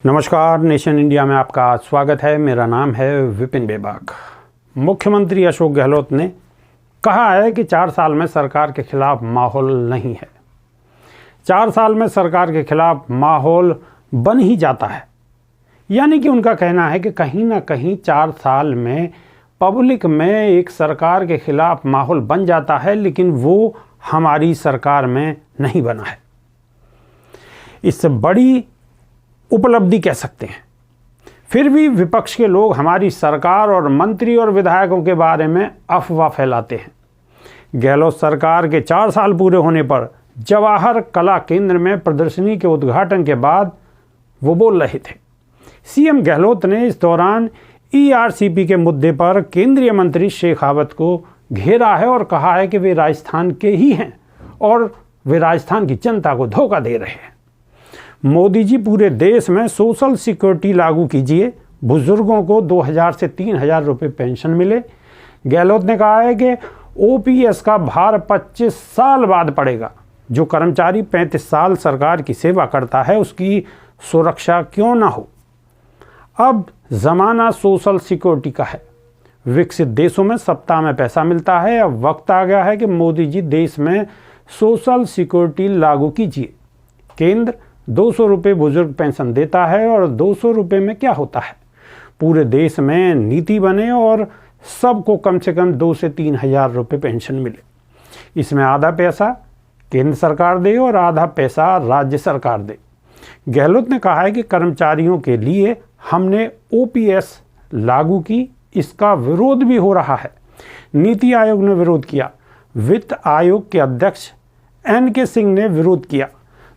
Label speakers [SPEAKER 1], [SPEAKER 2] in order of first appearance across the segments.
[SPEAKER 1] नमस्कार, nation India में आपका स्वागत है। मेरा नाम है विपिन बेबाक। मुख्यमंत्री अशोक गहलोत ने कहा है कि 4 साल में सरकार के खिलाफ माहौल नहीं है। 4 साल में सरकार के खिलाफ माहौल बन ही जाता है। यानी कि उनका कहना है कि कहीं ना कहीं 4 साल में पब्लिक में एक सरकार के खिलाफ माहौल बन जाता है, लेकिन वो हमारी सरकार में नहीं बना है। इससे बड़ी उपलब्धि कह सकते हैं। फिर भी विपक्ष के लोग हमारी सरकार और मंत्री और विधायकों के बारे में अफवाह फैलाते हैं। गहलोत सरकार के 4 साल पूरे होने पर जवाहर कला केंद्र में प्रदर्शनी के उद्घाटन के बाद वो बोल रहे थे। सीएम गहलोत ने इस दौरान ईआरसीपी के मुद्दे पर केंद्रीय मंत्री शेखावत को घेरा है और कहा है कि वे राजस्थान के ही हैं और वे राजस्थान की जनता को धोखा दे रहे हैं। मोदी जी, पूरे देश में सोशल सिक्योरिटी लागू कीजिए, बुजुर्गों को 2000 से 3000 रुपये पेंशन मिले। गहलोत ने कहा है कि ओपीएस का भार 25 साल बाद पड़ेगा। जो कर्मचारी 35 साल सरकार की सेवा करता है उसकी सुरक्षा क्यों ना हो। अब ज़माना सोशल सिक्योरिटी का है। विकसित देशों में सप्ताह में पैसा मिलता है। अब वक्त आ गया है कि मोदी जी देश में सोशल सिक्योरिटी लागू कीजिए। केंद्र 200 रुपये बुजुर्ग पेंशन देता है और 200 रुपये में क्या होता है। पूरे देश में नीति बने और सबको कम से कम 2 से 3 हज़ार रुपये पेंशन मिले। इसमें आधा पैसा केंद्र सरकार दे और आधा पैसा राज्य सरकार दे। गहलोत ने कहा है कि कर्मचारियों के लिए हमने ओपीएस लागू की, इसका विरोध भी हो रहा है। नीति आयोग ने विरोध किया। वित्त आयोग के अध्यक्ष एनके सिंह ने विरोध किया।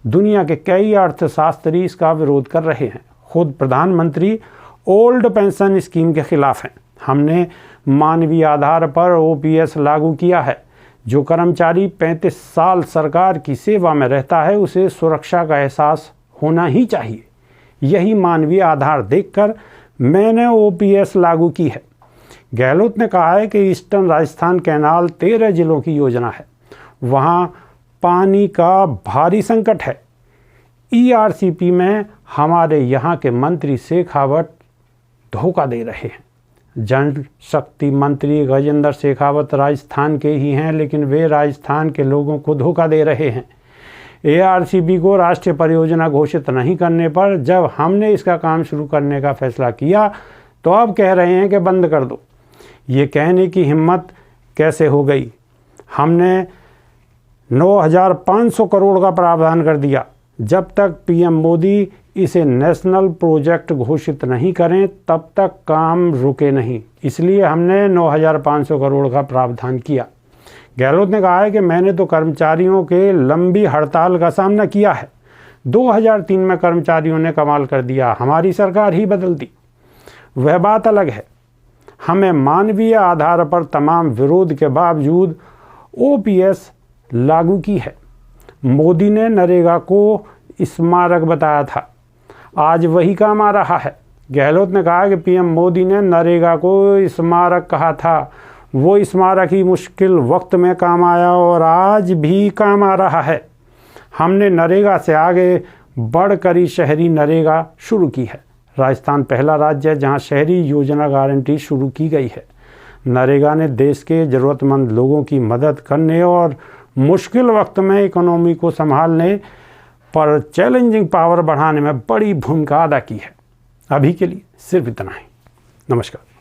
[SPEAKER 1] दुनिया के कई अर्थशास्त्री इसका विरोध कर रहे हैं। खुद प्रधानमंत्री ओल्ड पेंशन स्कीम के खिलाफ हैं। हमने मानवीय आधार पर ओपीएस लागू किया है। जो कर्मचारी 35 साल सरकार की सेवा में रहता है उसे सुरक्षा का एहसास होना ही चाहिए। यही मानवीय आधार देखकर मैंने ओपीएस लागू की है। गहलोत ने कहा है कि ईस्टर्न राजस्थान कैनाल 13 जिलों की योजना है। वहाँ पानी का भारी संकट है। ईआरसीपी में हमारे यहाँ के मंत्री शेखावत धोखा दे रहे हैं। जल शक्ति मंत्री गजेंद्र शेखावत राजस्थान के ही हैं, लेकिन वे राजस्थान के लोगों को धोखा दे रहे हैं। एआरसीपी को राष्ट्रीय परियोजना घोषित नहीं करने पर जब हमने इसका काम शुरू करने का फैसला किया तो अब कह रहे हैं कि बंद कर दो। ये कहने की हिम्मत कैसे हो गई। हमने 9,500 करोड़ का प्रावधान कर दिया। जब तक पीएम मोदी इसे नेशनल प्रोजेक्ट घोषित नहीं करें तब तक काम रुके नहीं। इसलिए हमने 9,500 करोड़ का प्रावधान किया। गहलोत ने कहा है कि मैंने तो कर्मचारियों के लंबी हड़ताल का सामना किया है। 2003 में कर्मचारियों ने कमाल कर दिया, हमारी सरकार ही बदल दी। वह बात अलग है। हमें मानवीय आधार पर तमाम विरोध के बावजूद ओपीएस लागू की है। मोदी ने नरेगा को स्मारक बताया था, आज वही काम आ रहा है। गहलोत ने कहा कि पीएम मोदी ने नरेगा को स्मारक कहा था। वो स्मारक ही मुश्किल वक्त में काम आया और आज भी काम आ रहा है। हमने नरेगा से आगे बढ़कर ही शहरी नरेगा शुरू की है। राजस्थान पहला राज्य है जहां शहरी योजना गारंटी शुरू की गई है। नरेगा ने देश के ज़रूरतमंद लोगों की मदद करने और मुश्किल वक्त में इकोनॉमी को संभालने पर चैलेंजिंग पावर बढ़ाने में बड़ी भूमिका अदा की है। अभी के लिए सिर्फ इतना ही। नमस्कार।